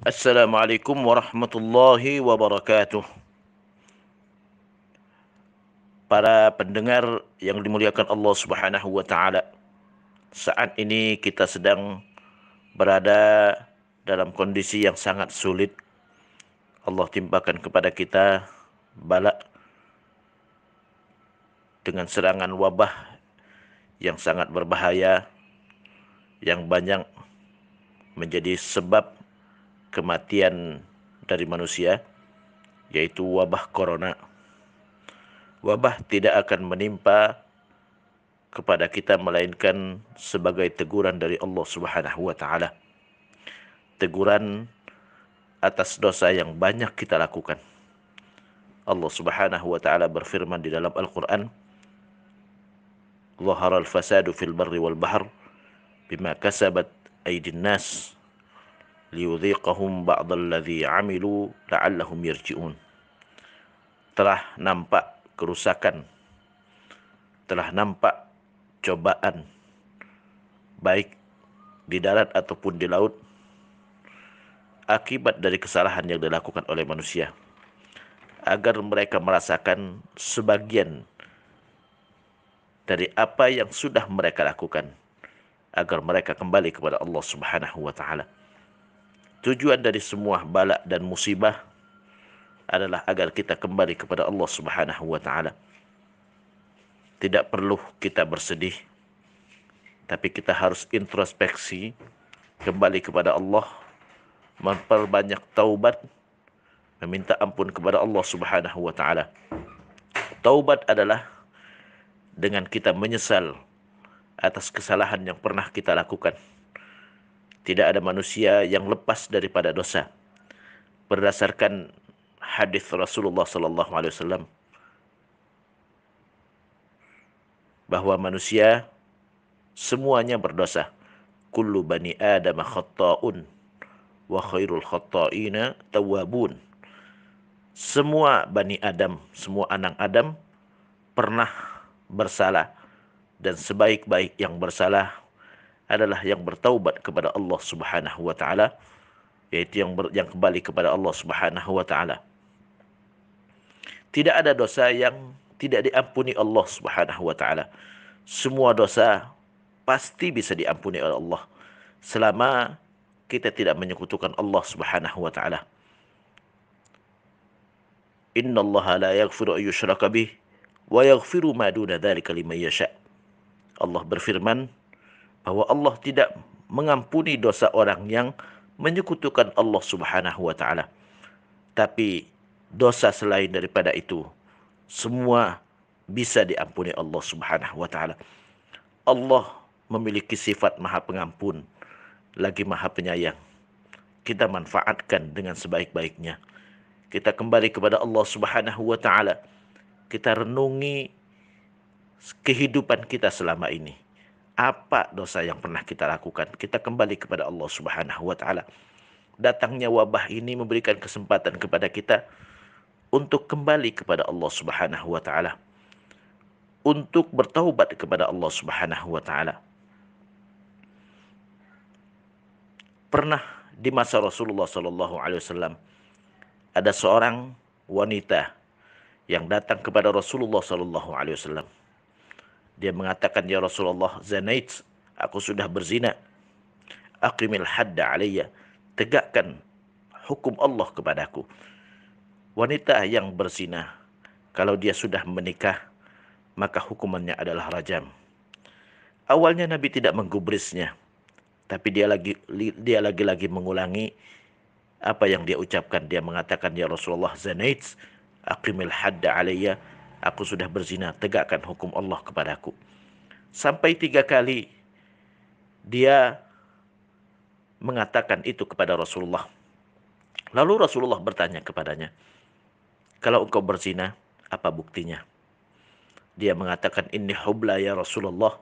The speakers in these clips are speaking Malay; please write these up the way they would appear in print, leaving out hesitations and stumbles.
Assalamualaikum warahmatullahi wabarakatuh. Para pendengar yang dimuliakan Allah Subhanahu wa taala. Saat ini kita sedang berada dalam kondisi yang sangat sulit. Allah timpakan kepada kita bala dengan serangan wabah yang sangat berbahaya, yang banyak menjadi sebab kematian dari manusia, yaitu wabah corona. Wabah tidak akan menimpa kepada kita melainkan sebagai teguran dari Allah Subhanahu wa taala. Teguran atas dosa yang banyak kita lakukan. Allah Subhanahu wa taala berfirman di dalam Al-Qur'an, "Dhaharal fasadu fil barri wal bahr bima kasabat aydin nas liyudhiqahum ba'dalladzi 'amilu la'allahum yarji'un." Telah nampak kerusakan, telah nampak cobaan baik di darat ataupun di laut akibat dari kesalahan yang dilakukan oleh manusia, agar mereka merasakan sebagian dari apa yang sudah mereka lakukan, agar mereka kembali kepada Allah Subhanahu wa taala. Tujuan dari semua bala dan musibah adalah agar kita kembali kepada Allah Subhanahu wa taala. Tidak perlu kita bersedih, tapi kita harus introspeksi, kembali kepada Allah, memperbanyak taubat, meminta ampun kepada Allah Subhanahu wa taala. Taubat adalah dengan kita menyesal atas kesalahan yang pernah kita lakukan. Tidak ada manusia yang lepas daripada dosa. Berdasarkan hadis Rasulullah sallallahu alaihi wasallam, bahwa manusia semuanya berdosa. Kullu bani Adam khatta'un wa khairul khatta'ina tawwabun. Semua bani Adam, semua anak Adam pernah bersalah, dan sebaik-baik yang bersalah adalah yang bertaubat kepada Allah Subhanahu wa taala, yaitu yang kembali kepada Allah Subhanahu wa taala. Tidak ada dosa yang tidak diampuni Allah Subhanahu wa taala. Semua dosa pasti bisa diampuni oleh Allah selama kita tidak menyekutukan Allah Subhanahu wa taala. Innallaha la yaghfiru an yushraka bih wa yaghfiru ma duna dzalika liman yasha. Allah berfirman bahwa Allah tidak mengampuni dosa orang yang menyekutukan Allah Subhanahu wa taala. Tapi dosa selain daripada itu semua bisa diampuni Allah Subhanahu wa taala. Allah memiliki sifat Maha Pengampun, lagi Maha Penyayang. Kita manfaatkan dengan sebaik-baiknya. Kita kembali kepada Allah Subhanahu wa taala. Kita renungi kehidupan kita selama ini. Apa dosa yang pernah kita lakukan? Kita kembali kepada Allah Subhanahu wa taala. Datangnya wabah ini memberikan kesempatan kepada kita untuk kembali kepada Allah Subhanahu wa taala, untuk bertaubat kepada Allah Subhanahu wa taala. Pernah di masa Rasulullah sallallahu alaihi wasallam ada seorang wanita yang datang kepada Rasulullah sallallahu alaihi wasallam. Dia mengatakan, "Ya Rasulullah, zanait, aku sudah berzina. Aqimil hadda alayya, tegakkan hukum Allah kepadaku." Wanita yang berzina, kalau dia sudah menikah, maka hukumannya adalah rajam. Awalnya Nabi tidak menggubrisnya, tapi dia lagi-lagi mengulangi apa yang dia ucapkan. Dia mengatakan, "Ya Rasulullah, zanait, aqimil hadda alayya, aku sudah berzina, tegakkan hukum Allah kepadaku." Sampai 3 kali dia mengatakan itu kepada Rasulullah. Lalu Rasulullah bertanya kepadanya, "Kalau engkau berzina, apa buktinya?" Dia mengatakan, "Inni hubla ya Rasulullah,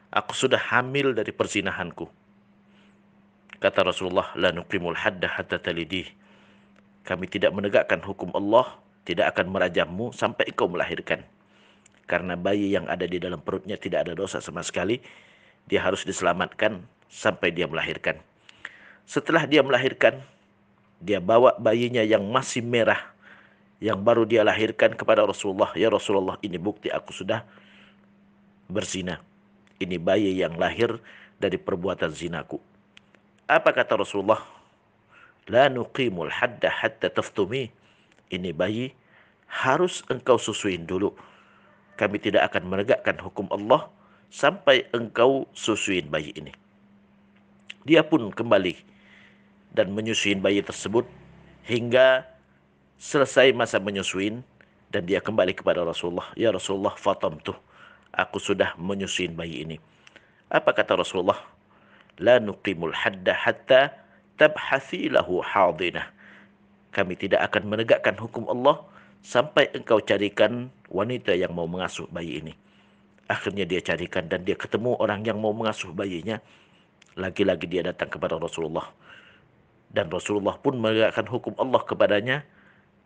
aku sudah hamil dari perzinahanku." Kata Rasulullah, "La nuqimul hadda hatta talidih." Kami tidak menegakkan hukum Allah, tidak akan merajammu sampai engkau melahirkan. Karena bayi yang ada di dalam perutnya tidak ada dosa sama sekali, dia harus diselamatkan sampai dia melahirkan. Setelah dia melahirkan, dia bawa bayinya yang masih merah, yang baru dia lahirkan kepada Rasulullah. Ya Rasulullah, ini bukti aku sudah berzina. Ini bayi yang lahir dari perbuatan zinaku. Apa kata Rasulullah? La nuqimul hadda hatta taftumi. Ini bayi harus engkau susuin dulu. Kami tidak akan menegakkan hukum Allah sampai engkau susuin bayi ini. Dia pun kembali dan menyusuin bayi tersebut hingga selesai masa menyusuin, dan dia kembali kepada Rasulullah. Ya Rasulullah, fatamtuh, aku sudah menyusuin bayi ini. Apa kata Rasulullah? La nuqimul hadda hatta tabhathi lahu hadinah. Kami tidak akan menegakkan hukum Allah sampai engkau carikan wanita yang mau mengasuh bayi ini. Akhirnya dia carikan dan dia ketemu orang yang mau mengasuh bayinya. Lagi-lagi dia datang kepada Rasulullah. Dan Rasulullah pun menegakkan hukum Allah kepadanya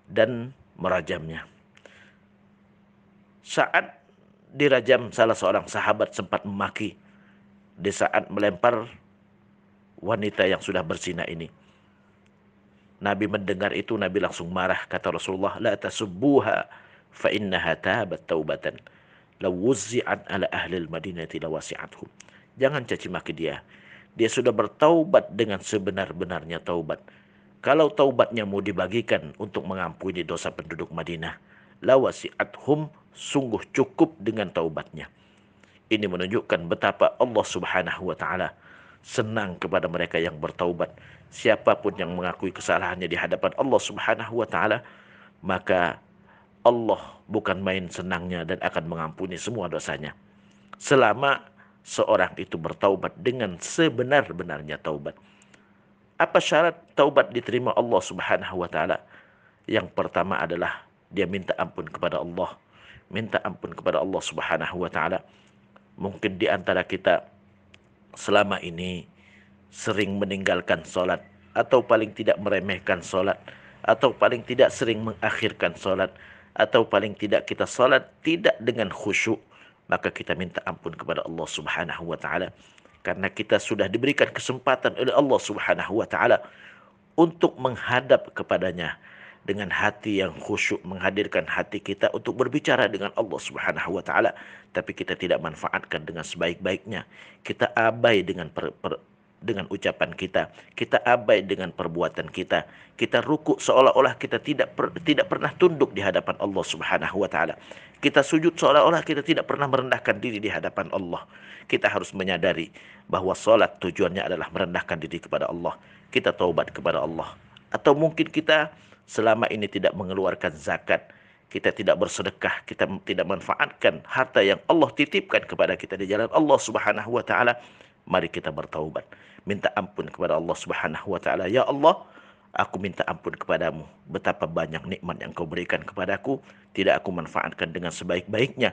dan merajamnya. Saat dirajam, salah seorang sahabat sempat memaki di saat melempar wanita yang sudah berzina ini. Nabi mendengar itu, Nabi langsung marah. Kata Rasulullah, la tasubbuha fa innaha tabat taubatan law wuzzi'at ala ahli al-madinati lawasi'athum. Jangan caci maki dia. Dia sudah bertaubat dengan sebenar-benarnya taubat. Kalau taubatnya mau dibagikan untuk mengampuni dosa penduduk Madinah, lawasi'athum, sungguh cukup dengan taubatnya. Ini menunjukkan betapa Allah Subhanahu wa taala senang kepada mereka yang bertaubat. Siapapun yang mengakui kesalahannya di hadapan Allah Subhanahu wa taala, maka Allah bukan main senangnya dan akan mengampuni semua dosanya. Selama seorang itu bertaubat dengan sebenar-benarnya taubat. Apa syarat taubat diterima Allah Subhanahu wa taala? Yang pertama adalah dia minta ampun kepada Allah. Minta ampun kepada Allah Subhanahu wa taala. Mungkin di antara kita selama ini sering meninggalkan solat, atau paling tidak meremehkan solat, atau paling tidak sering mengakhirkan solat, atau paling tidak kita solat tidak dengan khusyuk, maka kita minta ampun kepada Allah Subhanahu wa taala, karena kita sudah diberikan kesempatan oleh Allah Subhanahu wa taala untuk menghadap kepadanya dengan hati yang khusyuk, menghadirkan hati kita untuk berbicara dengan Allah Subhanahu wa taala, tapi kita tidak manfaatkan dengan sebaik-baiknya. Kita abai dengan dengan ucapan kita abai dengan perbuatan kita rukuk seolah-olah kita tidak pernah tunduk di hadapan Allah Subhanahu wa taala. Kita sujud seolah-olah kita tidak pernah merendahkan diri di hadapan Allah. Kita harus menyadari bahwa salat tujuannya adalah merendahkan diri kepada Allah. Kita taubat kepada Allah. Atau mungkin kita selama ini tidak mengeluarkan zakat, kita tidak bersedekah, kita tidak manfaatkan harta yang Allah titipkan kepada kita di jalan Allah Subhanahu wa taala. Mari kita bertaubat, minta ampun kepada Allah Subhanahu wa taala. Ya Allah, aku minta ampun kepadamu. Betapa banyak nikmat yang kau berikan kepadaku, tidak aku manfaatkan dengan sebaik-baiknya.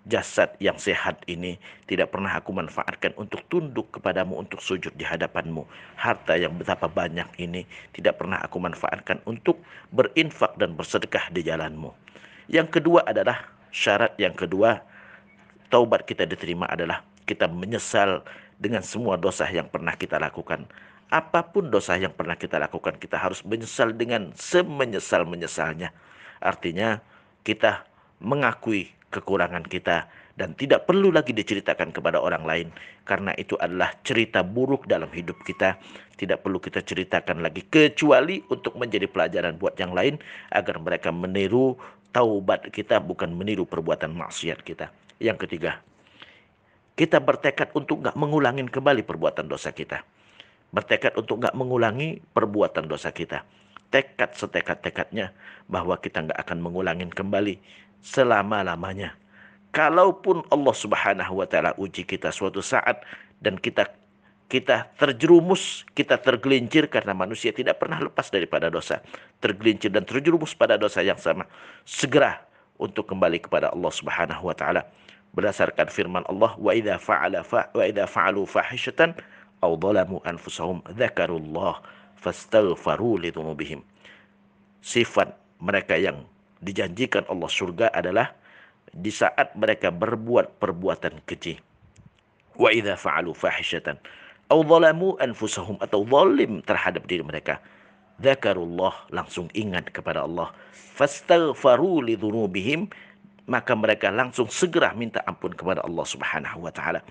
Jasad yang sehat ini tidak pernah aku manfaatkan untuk tunduk kepadamu, untuk sujud di hadapanmu. Harta yang betapa banyak ini tidak pernah aku manfaatkan untuk berinfak dan bersedekah di jalanmu. Yang kedua adalah, syarat yang kedua taubat kita diterima adalah kita menyesal dengan semua dosa yang pernah kita lakukan. Apapun dosa yang pernah kita lakukan, kita harus menyesal dengan semenyesal-menyesalnya. Artinya kita mengakui kekurangan kita dan tidak perlu lagi diceritakan kepada orang lain, karena itu adalah cerita buruk dalam hidup kita. Tidak perlu kita ceritakan lagi, kecuali untuk menjadi pelajaran buat yang lain agar mereka meniru taubat kita, bukan meniru perbuatan maksiat kita. Yang ketiga, kita bertekad untuk nggak mengulangin kembali perbuatan dosa kita. Bertekad untuk nggak mengulangi perbuatan dosa kita. Tekad setekad-tekadnya bahwa kita nggak akan mengulangin kembali selama-lamanya. Kalaupun Allah Subhanahu wa taala uji kita suatu saat dan kita terjerumus, kita tergelincir, karena manusia tidak pernah lepas daripada dosa. Tergelincir dan terjerumus pada dosa yang sama. Segera untuk kembali kepada Allah Subhanahu wa taala. Berdasarkan firman Allah, wa idza fa'alu fahishatan aw dhalamu anfusahum dzakarullah fastaghfaru lidzunubihim. Sifat mereka yang dijanjikan Allah surga adalah di saat mereka berbuat perbuatan keji. Wa idza fa'alu fahishatan aw dhalamu anfusahum, atau zalim terhadap diri mereka. Dzakarullah, langsung ingat kepada Allah. Fastaghfaru lidzunubihim, maka mereka langsung segera minta ampun kepada Allah Subhanahu wa taala.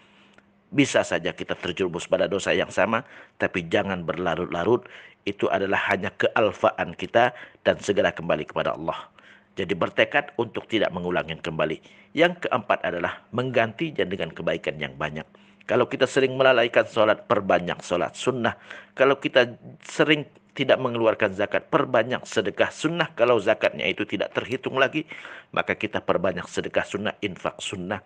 Bisa saja kita terjerumus pada dosa yang sama, tapi jangan berlarut-larut. Itu adalah hanya kealfaan kita, dan segera kembali kepada Allah. Jadi bertekad untuk tidak mengulangi kembali. Yang keempat adalah menggantinya dengan kebaikan yang banyak. Kalau kita sering melalaikan sholat, perbanyak sholat sunnah. Kalau kita sering tidak mengeluarkan zakat, perbanyak sedekah sunnah. Kalau zakatnya itu tidak terhitung lagi, maka kita perbanyak sedekah sunnah, infak sunnah.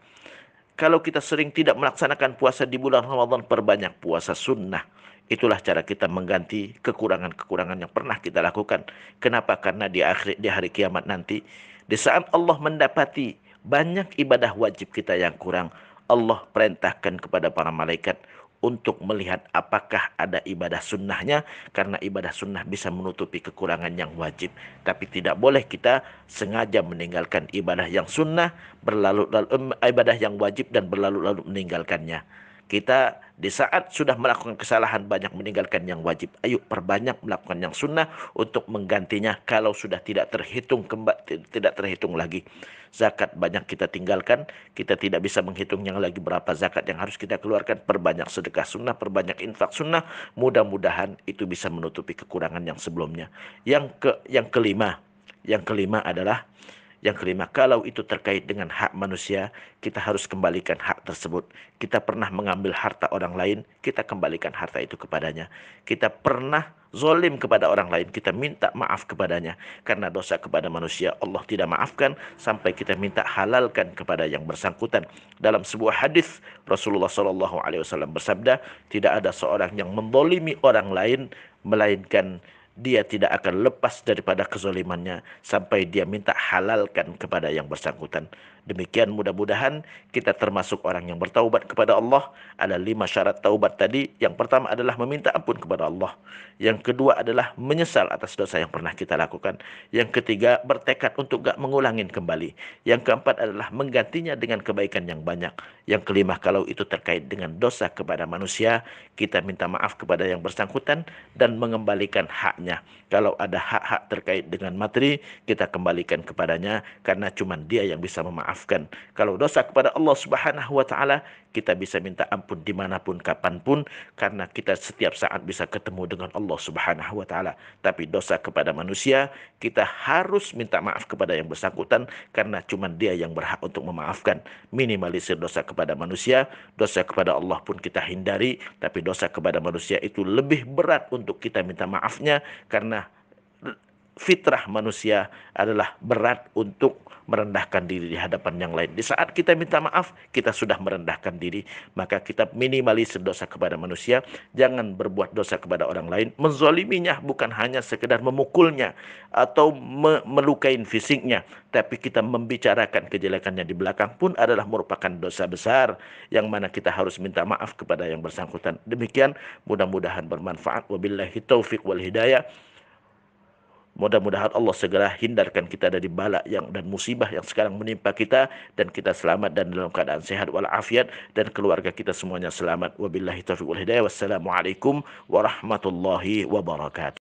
Kalau kita sering tidak melaksanakan puasa di bulan Ramadan, perbanyak puasa sunnah. Itulah cara kita mengganti kekurangan-kekurangan yang pernah kita lakukan. Kenapa? Karena di hari kiamat nanti, di saat Allah mendapati banyak ibadah wajib kita yang kurang, Allah perintahkan kepada para malaikat untuk melihat apakah ada ibadah sunnahnya, karena ibadah sunnah bisa menutupi kekurangan yang wajib. Tapi tidak boleh kita sengaja meninggalkan ibadah yang sunnah, ibadah yang wajib, dan berlalu-lalu meninggalkannya. Kita di saat sudah melakukan kesalahan banyak meninggalkan yang wajib, ayo perbanyak melakukan yang sunnah untuk menggantinya. Kalau sudah tidak terhitung lagi, zakat banyak kita tinggalkan, kita tidak bisa menghitungnya lagi berapa zakat yang harus kita keluarkan. Perbanyak sedekah sunnah, perbanyak infak sunnah. Mudah-mudahan itu bisa menutupi kekurangan yang sebelumnya. Yang kelima adalah kalau itu terkait dengan hak manusia, kita harus kembalikan hak tersebut. Kita pernah mengambil harta orang lain, kita kembalikan harta itu kepadanya. Kita pernah zolim kepada orang lain, kita minta maaf kepadanya. Karena dosa kepada manusia Allah tidak maafkan sampai kita minta halalkan kepada yang bersangkutan. Dalam sebuah hadis Rasulullah SAW bersabda, tidak ada seorang yang menzalimi orang lain melainkan dia tidak akan lepas daripada kezalimannya sampai dia minta halalkan kepada yang bersangkutan. Demikian, mudah-mudahan kita termasuk orang yang bertaubat kepada Allah. Ada 5 syarat taubat tadi. Yang pertama adalah meminta ampun kepada Allah. Yang kedua adalah menyesal atas dosa yang pernah kita lakukan. Yang ketiga, bertekad untuk gak mengulangin kembali. Yang keempat adalah menggantinya dengan kebaikan yang banyak. Yang kelima, kalau itu terkait dengan dosa kepada manusia, kita minta maaf kepada yang bersangkutan dan mengembalikan haknya. Kalau ada hak-hak terkait dengan materi, kita kembalikan kepadanya, karena cuma dia yang bisa memaafkan. Kalau dosa kepada Allah Subhanahu wa taala, kita bisa minta ampun dimanapun, kapanpun, karena kita setiap saat bisa ketemu dengan Allah Subhanahu wa taala. Tapi dosa kepada manusia, kita harus minta maaf kepada yang bersangkutan, karena cuma dia yang berhak untuk memaafkan. Minimalisir dosa kepada manusia, dosa kepada Allah pun kita hindari, tapi dosa kepada manusia itu lebih berat untuk kita minta maafnya, karena fitrah manusia adalah berat untuk merendahkan diri di hadapan yang lain. Di saat kita minta maaf, kita sudah merendahkan diri. Maka kita minimalisir dosa kepada manusia. Jangan berbuat dosa kepada orang lain. Menzaliminya bukan hanya sekedar memukulnya atau melukai fisiknya, tapi kita membicarakan kejelekannya di belakang pun adalah merupakan dosa besar, yang mana kita harus minta maaf kepada yang bersangkutan. Demikian, mudah-mudahan bermanfaat. Wabillahi taufiq wal hidayah. Mudah-mudahan Allah segera hindarkan kita dari bala dan musibah yang sekarang menimpa kita, dan kita selamat dan dalam keadaan sehat walafiat, dan keluarga kita semuanya selamat. Wabillahi taufiq wal hidayah. Wassalamualaikum warahmatullahi wabarakatuh.